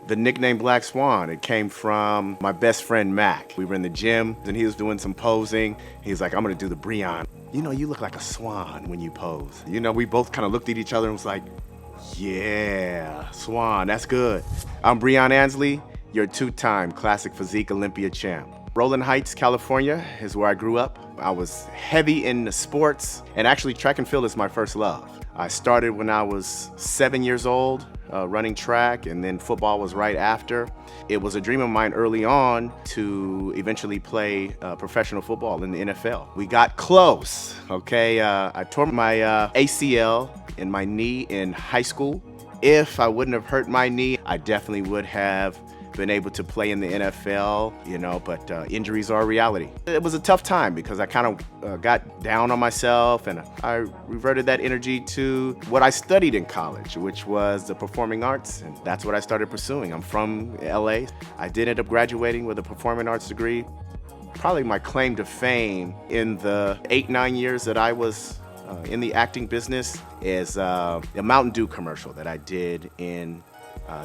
The nickname Black Swan, it came from my best friend Mac. We were in the gym and he was doing some posing. He's like, I'm gonna do the Breon. You know, you look like a swan when you pose. You know, we both kind of looked at each other and was like, yeah, swan, that's good. I'm Breon Ansley, your two-time Classic Physique Olympia champ. Rolling Heights, California is where I grew up. I was heavy in the sports, and actually track and field is my first love. I started when I was 7 years old, running track, and then football was right after. It was a dream of mine early on to eventually play professional football in the NFL. We got close, okay? I tore my ACL in my knee in high school. If I wouldn't have hurt my knee, I definitely would have been able to play in the NFL, you know, but injuries are a reality. It was a tough time because I kind of got down on myself, and I reverted that energy to what I studied in college, which was the performing arts, and that's what I started pursuing. I'm from LA. I did end up graduating with a performing arts degree. Probably my claim to fame in the 8-9 years that I was in the acting business is a Mountain Dew commercial that I did in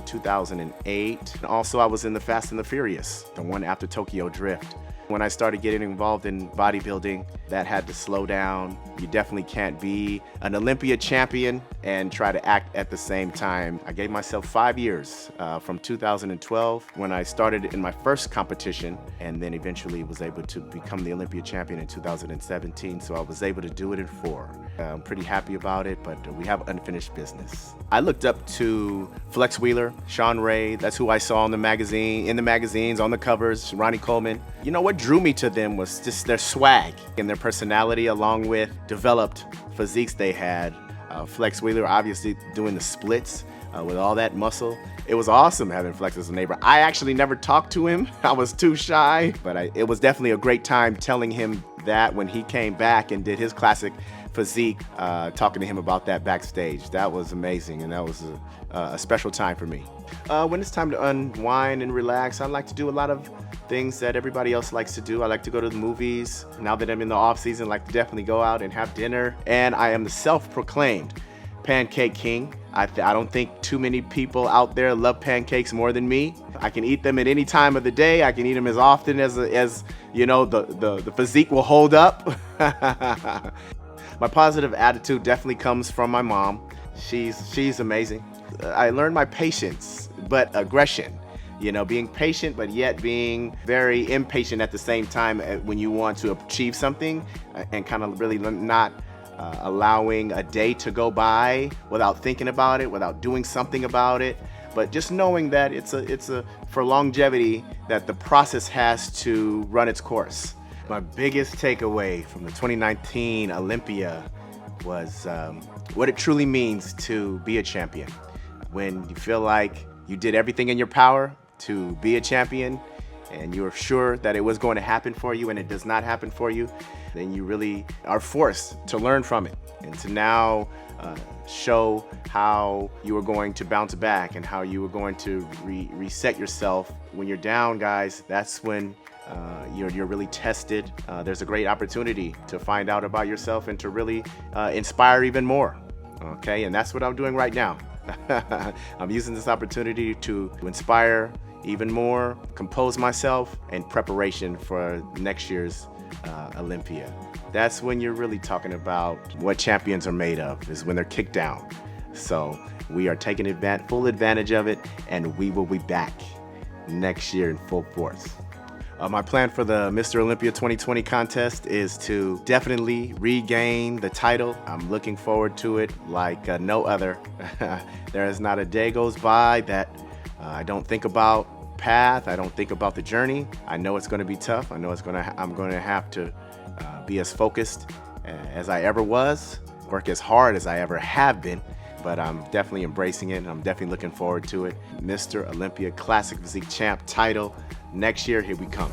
2008. And also I was in the Fast and the Furious, the one after Tokyo Drift. When I started getting involved in bodybuilding, that had to slow down. You definitely can't be an Olympia champion and try to act at the same time. I gave myself 5 years from 2012 when I started in my first competition, and then eventually was able to become the Olympia champion in 2017. So I was able to do it in 4. I'm pretty happy about it, but we have unfinished business. I looked up to Flex Wheeler, Sean Ray. That's who I saw in the magazines, on the covers, Ronnie Coleman. You know, what drew me to them was just their swag and their personality, along with developed physiques they had. Flex Wheeler obviously doing the splits with all that muscle. It was awesome having Flex as a neighbor. I actually never talked to him. I was too shy, but it was definitely a great time telling him that when he came back and did his classic physique, talking to him about that backstage. That was amazing, and that was a special time for me. When it's time to unwind and relax, I like to do a lot of things that everybody else likes to do. I like to go to the movies. Now that I'm in the off season, I like to definitely go out and have dinner. And I am the self-proclaimed pancake king. I don't think too many people out there love pancakes more than me. I can eat them at any time of the day. I can eat them as often as you know, the physique will hold up. My positive attitude definitely comes from my mom. She's amazing. I learned my patience, but aggression. You know, being patient, but yet being very impatient at the same time when you want to achieve something, and kind of really not allowing a day to go by without thinking about it, without doing something about it. But just knowing that it's for longevity, that the process has to run its course. My biggest takeaway from the 2019 Olympia was what it truly means to be a champion. When you feel like you did everything in your power to be a champion, and you're sure that it was going to happen for you and it does not happen for you, then you really are forced to learn from it and to now show how you are going to bounce back and how you are going to reset yourself. When you're down, guys, that's when you're really tested. There's a great opportunity to find out about yourself and to really inspire even more. Okay, and that's what I'm doing right now. I'm using this opportunity to inspire even more, compose myself in preparation for next year's Olympia. That's when you're really talking about what champions are made of, is when they're kicked down. So we are taking full advantage of it, and we will be back next year in full force. My plan for the Mr. Olympia 2020 contest is to definitely regain the title. I'm looking forward to it like no other. There is not a day goes by that I don't think about path. I don't think about the journey. I know it's going to be tough. I know I'm going to have to be as focused as I ever was, work as hard as I ever have been. But I'm definitely embracing it, and I'm definitely looking forward to it. Mr. Olympia Classic Physique Champ title next year, here we come.